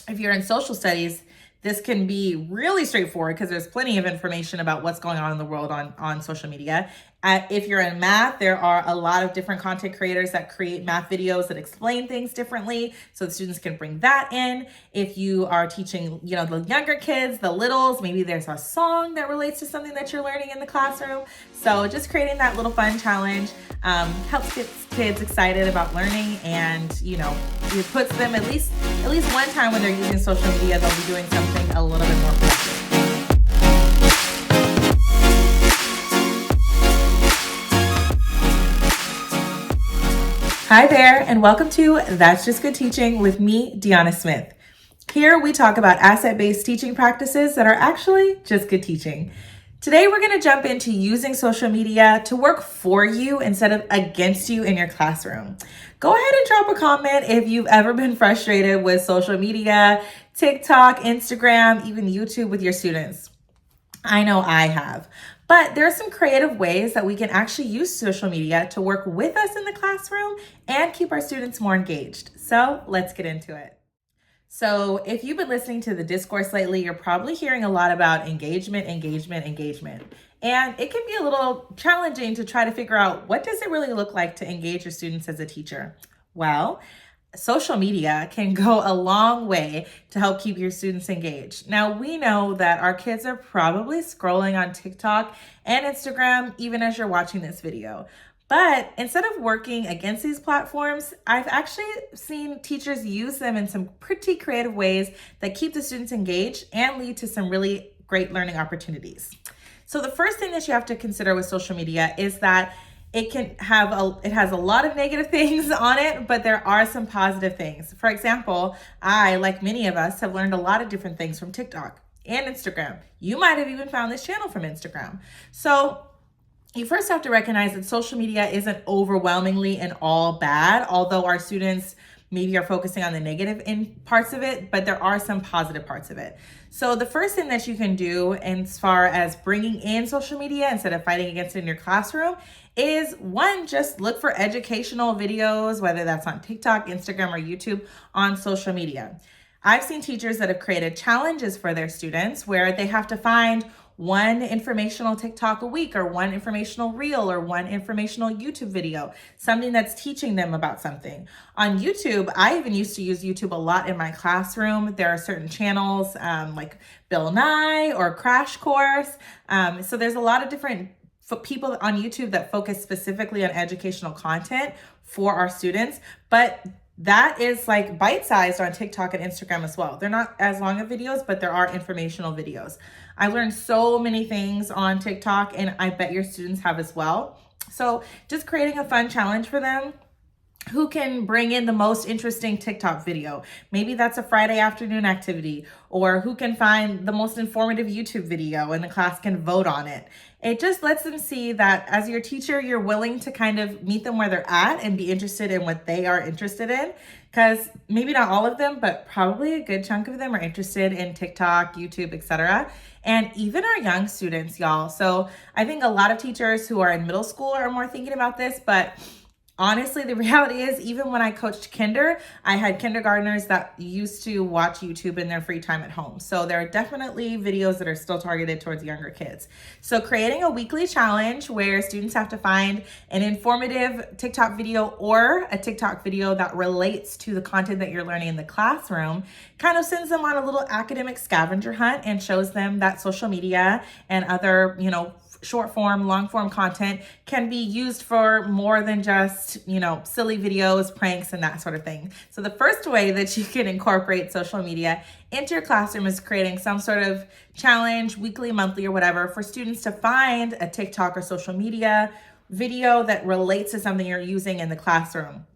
If you're in social studies, this can be really straightforward because there's plenty of information about what's going on in the world on social media. If you're in math, there are a lot of different content creators that create math videos that explain things differently, so the students can bring that in. If you are teaching, the younger kids, the littles, maybe there's a song that relates to something that you're learning in the classroom. So just creating that little fun challenge helps get kids excited about learning, and it puts them at least one time when they're using social media, they'll be doing something a little bit more productive. Hi there, and welcome to That's Just Good Teaching with me, Deanna Smith. Here we talk about asset-based teaching practices that are actually just good teaching. Today we're going to jump into using social media to work for you instead of against you in your classroom. Go ahead and drop a comment if you've ever been frustrated with social media, TikTok, Instagram, even YouTube with your students. I know I have. But there are some creative ways that we can actually use social media to work with us in the classroom and keep our students more engaged. So let's get into it. So if you've been listening to the discourse lately, you're probably hearing a lot about engagement. And it can be a little challenging to try to figure out, what does it really look like to engage your students as a teacher? Well, social media can go a long way to help keep your students engaged. Now, we know that our kids are probably scrolling on TikTok and Instagram even as you're watching this video. But instead of working against these platforms, I've actually seen teachers use them in some pretty creative ways that keep the students engaged and lead to some really great learning opportunities. So the first thing that you have to consider with social media is that it has a lot of negative things on it, but there are some positive things. For example, I, like many of us, have learned a lot of different things from TikTok and Instagram. You might have even found this channel from Instagram. So you first have to recognize that social media isn't overwhelmingly and all bad, although our students maybe are focusing on the negative in parts of it, but there are some positive parts of it. So the first thing that you can do as far as bringing in social media instead of fighting against it in your classroom is, one, just look for educational videos, whether that's on TikTok, Instagram, or YouTube, on social media. I've seen teachers that have created challenges for their students where they have to find one informational TikTok a week, or one informational reel, or one informational YouTube video, something that's teaching them about something. On YouTube, I even used to use YouTube a lot in my classroom. There are certain channels like Bill Nye or Crash Course. So there's a lot of different people on YouTube that focus specifically on educational content for our students, but that is like bite-sized on TikTok and Instagram as well. They're not as long of videos, but there are informational videos. I learned so many things on TikTok, and I bet your students have as well. So just creating a fun challenge for them. Who can bring in the most interesting TikTok video? Maybe that's a Friday afternoon activity. Or who can find the most informative YouTube video and the class can vote on it. It just lets them see that as your teacher, you're willing to kind of meet them where they're at and be interested in what they are interested in. Because maybe not all of them, but probably a good chunk of them are interested in TikTok, YouTube, etc. And even our young students, y'all. So I think a lot of teachers who are in middle school are more thinking about this, but honestly, the reality is, even when I coached kinder, I had kindergartners that used to watch YouTube in their free time at home. So there are definitely videos that are still targeted towards younger kids. So creating a weekly challenge where students have to find an informative TikTok video or a TikTok video that relates to the content that you're learning in the classroom kind of sends them on a little academic scavenger hunt and shows them that social media and other, short form, long form content can be used for more than just, silly videos, pranks, and that sort of thing. So the first way that you can incorporate social media into your classroom is creating some sort of challenge, weekly, monthly, or whatever, for students to find a TikTok or social media video that relates to something you're using in the classroom.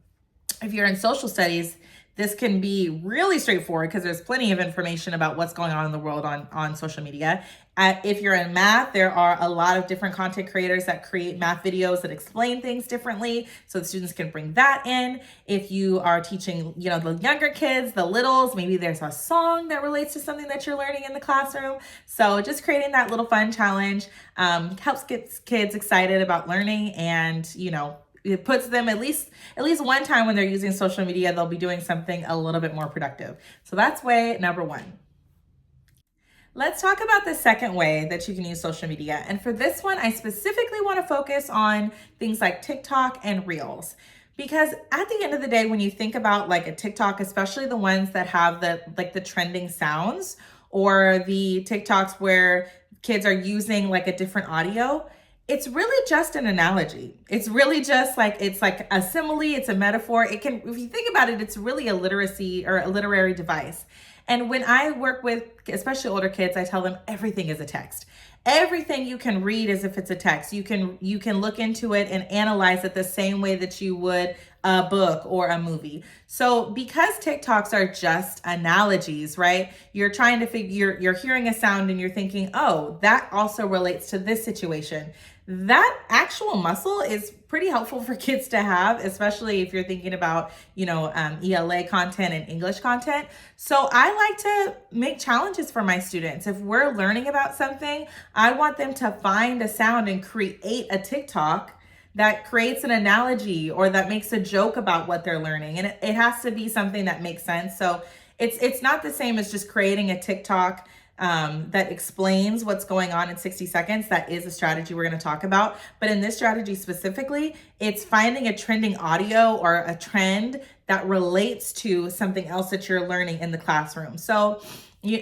If you're in social studies, this can be really straightforward because there's plenty of information about what's going on in the world on social media. If you're in math, there are a lot of different content creators that create math videos that explain things differently, so the students can bring that in. If you are teaching, the younger kids, the littles, maybe there's a song that relates to something that you're learning in the classroom. So just creating that little fun challenge helps get kids excited about learning and, it puts them at least one time when they're using social media, they'll be doing something a little bit more productive. So that's way number one. Let's talk about the second way that you can use social media. And for this one, I specifically want to focus on things like TikTok and Reels. Because at the end of the day, when you think about like a TikTok, especially the ones that have the trending sounds, or the TikToks where kids are using like a different audio, it's really just an analogy. It's really just like, it's like a simile, it's a metaphor. It can, if you think about it, it's really a literacy or a literary device. And when I work with especially older kids, I tell them everything is a text. Everything you can read as if it's a text. You can look into it and analyze it the same way that you would a book or a movie. So because TikToks are just analogies, right? You're trying to figure, you're hearing a sound and you're thinking, oh, that also relates to this situation. That actual muscle is pretty helpful for kids to have, especially if you're thinking about, ELA content and English content. So I like to make challenges for my students. If we're learning about something, I want them to find a sound and create a TikTok that creates an analogy or that makes a joke about what they're learning. And it has to be something that makes sense. So it's not the same as just creating a TikTok that explains what's going on in 60 seconds. That is a strategy we're going to talk about. But in this strategy specifically, it's finding a trending audio or a trend that relates to something else that you're learning in the classroom. So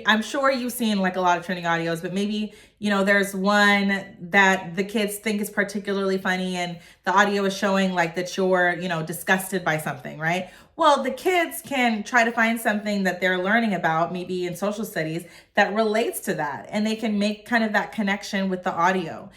I'm sure you've seen like a lot of trending audios, but maybe, there's one that the kids think is particularly funny and the audio is showing like that you're, disgusted by something, right? Well, the kids can try to find something that they're learning about, maybe in social studies, that relates to that. And they can make kind of that connection with the audio.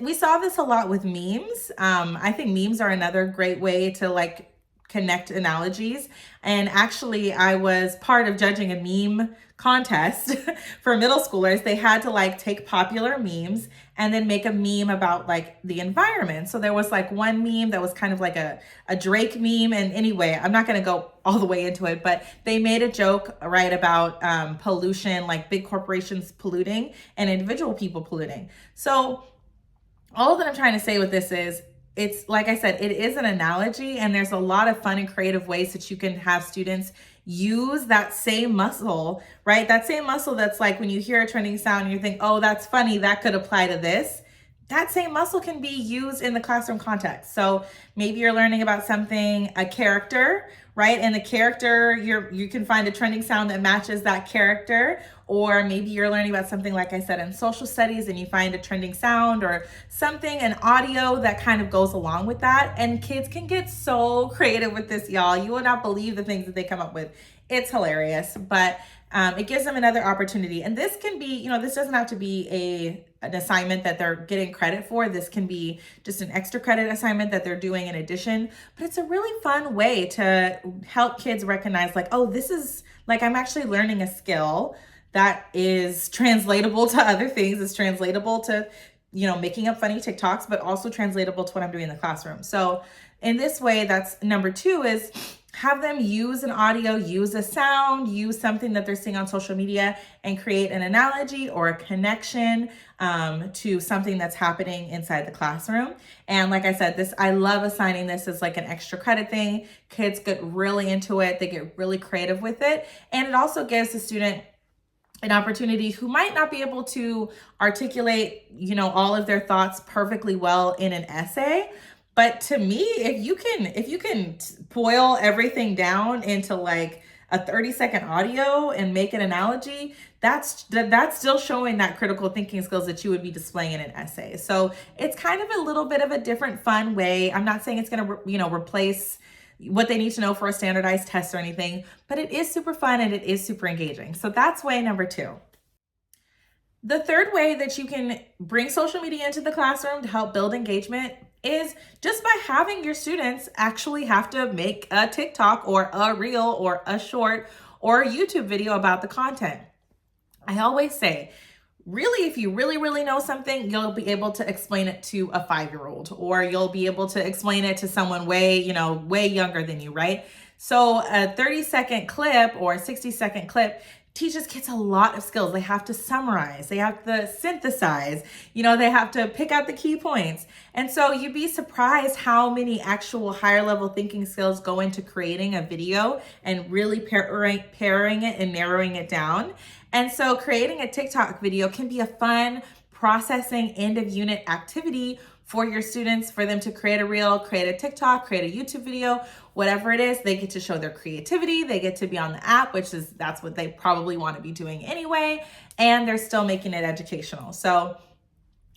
We saw this a lot with memes. I think memes are another great way to like connect analogies. And actually, I was part of judging a meme contest for middle schoolers. They had to like take popular memes and then make a meme about like the environment. So there was like one meme that was kind of like a Drake meme. And anyway, I'm not going to go all the way into it, but they made a joke, right, about pollution, like big corporations polluting and individual people polluting. So all that I'm trying to say with this is, it's like I said, it is an analogy, and there's a lot of fun and creative ways that you can have students use that same muscle, right? That same muscle that's like when you hear a trending sound and you think, oh, that's funny, that could apply to this. That same muscle can be used in the classroom context. So maybe you're learning about something, a character, right? And the character, you can find a trending sound that matches that character. Or maybe you're learning about something, like I said, in social studies, and you find a trending sound or something, an audio that kind of goes along with that. And kids can get so creative with this, y'all. You will not believe the things that they come up with. It's hilarious, but it gives them another opportunity. And this can be, this doesn't have to be an assignment that they're getting credit for. This can be just an extra credit assignment that they're doing in addition. But it's a really fun way to help kids recognize like, oh, this is like, I'm actually learning a skill that is translatable to other things. It's translatable to, making up funny TikToks, but also translatable to what I'm doing in the classroom. So in this way, that's number two, is have them use an audio, use a sound, use something that they're seeing on social media, and create an analogy or a connection to something that's happening inside the classroom. And like I said, I love assigning this as like an extra credit thing. Kids get really into it. They get really creative with it. And it also gives the student an opportunity who might not be able to articulate, all of their thoughts perfectly well in an essay. But to me, if you can boil everything down into like a 30-second audio and make an analogy, that's still showing that critical thinking skills that you would be displaying in an essay. So it's kind of a little bit of a different fun way. I'm not saying it's going to, replace what they need to know for a standardized test or anything, but it is super fun and it is super engaging. So that's way number two. The third way that you can bring social media into the classroom to help build engagement is just by having your students actually have to make a TikTok or a reel or a short or a YouTube video about the content. I always say, really, if you really know something, you'll be able to explain it to a 5-year-old, or you'll be able to explain it to someone way younger than you, right? So a 30-second clip or a 60-second clip teaches kids a lot of skills. They have to summarize, they have to synthesize, they have to pick out the key points. And so you'd be surprised how many actual higher level thinking skills go into creating a video and really pairing it and narrowing it down. And so creating a TikTok video can be a fun processing end of unit activity for your students, for them to create a reel, create a TikTok, create a YouTube video, whatever it is. They get to show their creativity. They get to be on the app, that's what they probably want to be doing anyway. And they're still making it educational. So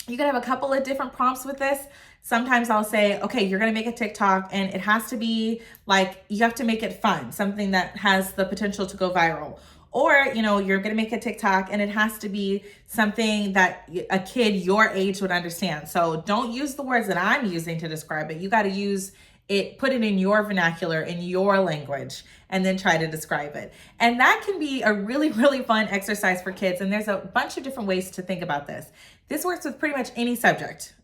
you can have a couple of different prompts with this. Sometimes I'll say, okay, you're going to make a TikTok and it has to be like, you have to make it fun, something that has the potential to go viral. Or, you're going to make a TikTok and it has to be something that a kid your age would understand. So don't use the words that I'm using to describe it. You got to use it, put it in your vernacular, in your language, and then try to describe it. And that can be a really, really fun exercise for kids. And there's a bunch of different ways to think about this. This works with pretty much any subject.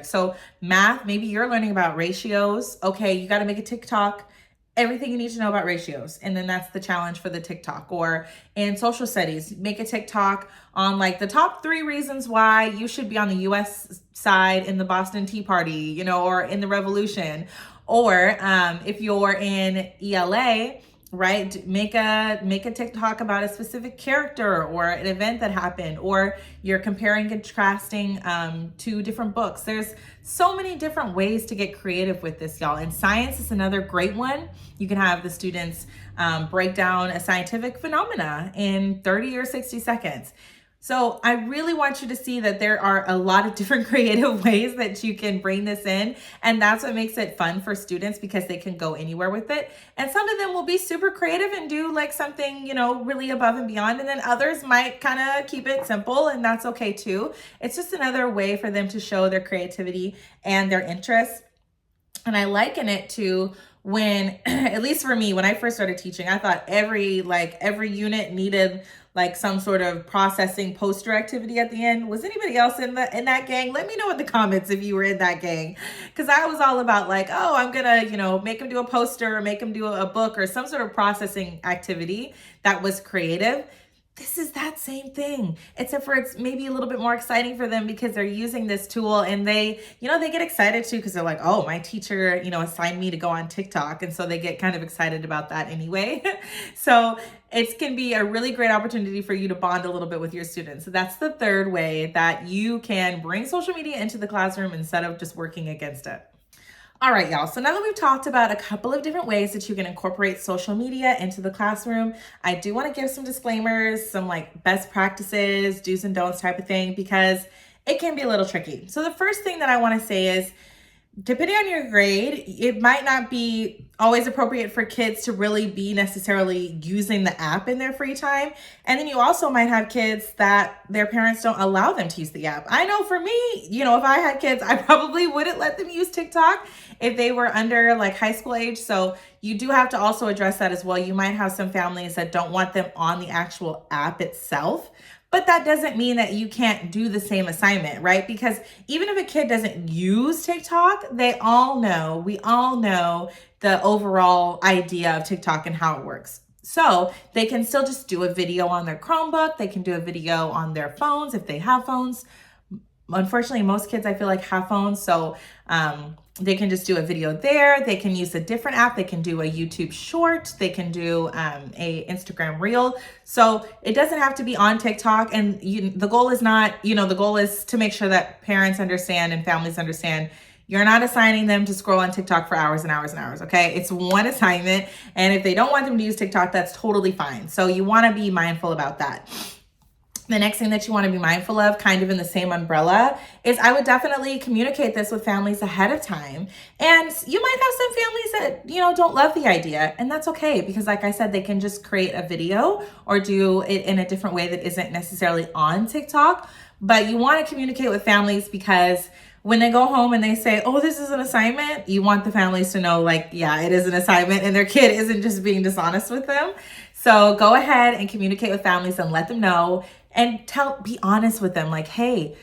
So math, maybe you're learning about ratios. Okay, you got to make a TikTok, everything you need to know about ratios. And then that's the challenge for the TikTok. Or in social studies, make a TikTok on like the top 3 reasons why you should be on the US side in the Boston Tea Party, or in the revolution. Or if you're in ELA, right, make a TikTok about a specific character or an event that happened, or you're comparing and contrasting 2 different books. There's so many different ways to get creative with this, y'all. And science is another great one. You can have the students break down a scientific phenomena in 30 or 60 seconds. So I really want you to see that there are a lot of different creative ways that you can bring this in. And that's what makes it fun for students, because they can go anywhere with it. And some of them will be super creative and do like something, really above and beyond. And then others might kind of keep it simple, and that's okay too. It's just another way for them to show their creativity and their interests. And I liken it to when, at least for me, when I first started teaching, I thought every unit needed like some sort of processing poster activity at the end. Was anybody else in that gang? Let me know in the comments if you were in that gang. Because I was all about like, oh, I'm gonna, make them do a poster or make them do a book or some sort of processing activity that was creative. This is that same thing, except for it's maybe a little bit more exciting for them because they're using this tool, and they get excited too, because they're like, oh, my teacher, assigned me to go on TikTok. And so they get kind of excited about that anyway. So it can be a really great opportunity for you to bond a little bit with your students. So that's the third way that you can bring social media into the classroom instead of just working against it. All right, y'all. So now that we've talked about a couple of different ways that you can incorporate social media into the classroom, I do want to give some disclaimers, some like best practices, do's and don'ts type of thing, because it can be a little tricky. So the first thing that I want to say is, depending on your grade, it might not be always appropriate for kids to really be necessarily using the app in their free time. And then you also might have kids that their parents don't allow them to use the app. I know for me, if I had kids, I probably wouldn't let them use TikTok if they were under like high school age. So you do have to also address that as well. You might have some families that don't want them on the actual app itself. But that doesn't mean that you can't do the same assignment, right? Because even if a kid doesn't use TikTok, we all know the overall idea of TikTok and how it works. So they can still just do a video on their Chromebook. They can do a video on their phones if they have phones. Unfortunately, most kids I feel like have phones. So they can just do a video there. They can use a different app. They can do a YouTube short. They can do a Instagram reel. So it doesn't have to be on TikTok. And the goal is not, the goal is to make sure that parents understand and families understand you're not assigning them to scroll on TikTok for hours and hours and hours, okay? It's one assignment. And if they don't want them to use TikTok, that's totally fine. So you want to be mindful about that. The next thing that you want to be mindful of, kind of in the same umbrella, is I would definitely communicate this with families ahead of time. And you might have some families that, don't love the idea, and that's okay, because like I said, they can just create a video or do it in a different way that isn't necessarily on TikTok. But you want to communicate with families, because when they go home and they say, oh, this is an assignment, you want the families to know, like, yeah, it is an assignment and their kid isn't just being dishonest with them. So go ahead and communicate with families and let them know, and be honest with them. Like, hey,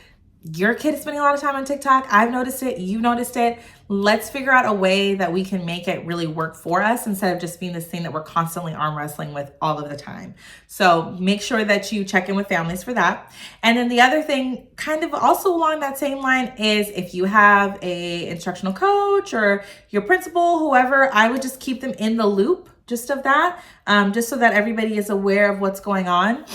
your kid is spending a lot of time on TikTok. I've noticed it. You've noticed it. Let's figure out a way that we can make it really work for us instead of just being this thing that we're constantly arm wrestling with all of the time. So make sure that you check in with families for that. And then the other thing, kind of also along that same line, is if you have a instructional coach or your principal, whoever, I would just keep them in the loop just of that, just so that everybody is aware of what's going on.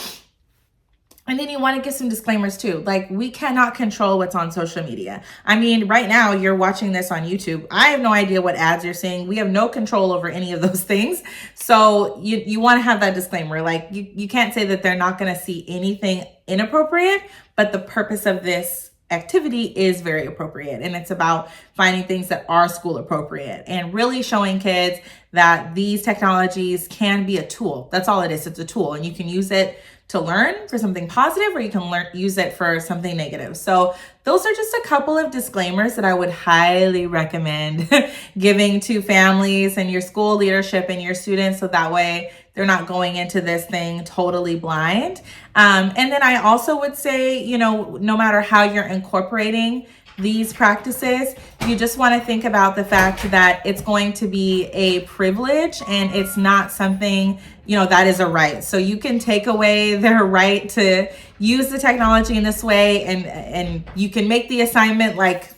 And then you want to give some disclaimers too. Like, we cannot control what's on social media. I mean, right now you're watching this on YouTube. I have no idea what ads you're seeing. We have no control over any of those things. So you want to have that disclaimer. Like, you can't say that they're not going to see anything inappropriate, but the purpose of this activity is very appropriate. And it's about finding things that are school appropriate and really showing kids that these technologies can be a tool. That's all it is. It's a tool, and you can use it to learn for something positive, or you can use it for something negative. So those are just a couple of disclaimers that I would highly recommend giving to families and your school leadership and your students, so that way they're not going into this thing totally blind. And then I also would say, no matter how you're incorporating these practices, you just want to think about the fact that it's going to be a privilege and it's not something, that is a right. So you can take away their right to use the technology in this way, and you can make the assignment like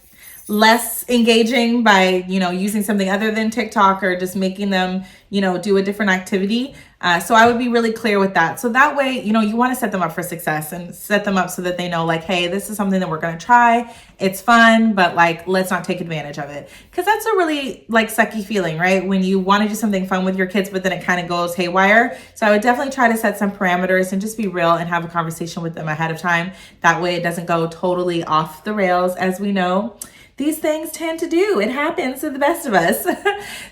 less engaging by, using something other than TikTok, or just making them, do a different activity. So I would be really clear with that. So that way, you want to set them up for success and set them up so that they know, like, hey, this is something that we're going to try. It's fun, but like, let's not take advantage of it. Because that's a really sucky feeling, right? When you want to do something fun with your kids, but then it kind of goes haywire. So I would definitely try to set some parameters and just be real and have a conversation with them ahead of time. That way it doesn't go totally off the rails, as we know these things tend to do. It happens to the best of us.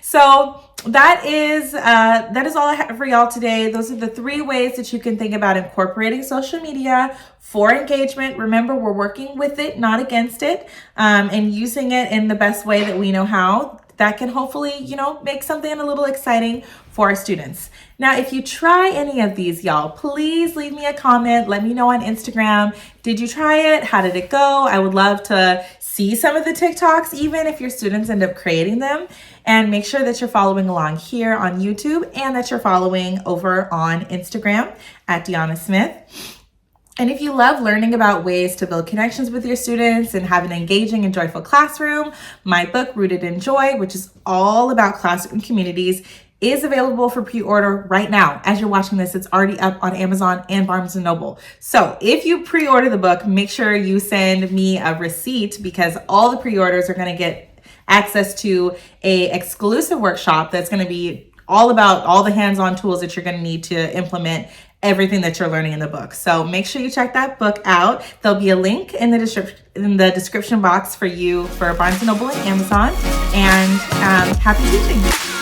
So that is all I have for y'all today. Those are the 3 ways that you can think about incorporating social media for engagement. Remember, we're working with it, not against it, and using it in the best way that we know how. That can hopefully, make something a little exciting for our students. Now, if you try any of these, y'all, please leave me a comment. Let me know on Instagram. Did you try it? How did it go? I would love to see some of the TikToks, even if your students end up creating them. And make sure that you're following along here on YouTube and that you're following over on Instagram at Deanna Smith. And if you love learning about ways to build connections with your students and have an engaging and joyful classroom, my book, Rooted in Joy, which is all about classroom communities, is available for pre-order right now. As you're watching this, it's already up on Amazon and Barnes & Noble. So if you pre-order the book, make sure you send me a receipt, because all the pre-orders are going to get access to a exclusive workshop that's going to be all about all the hands-on tools that you're going to need to implement everything that you're learning in the book. So make sure you check that book out. There'll be a link in the description box for you for Barnes & Noble and Amazon. And happy teaching.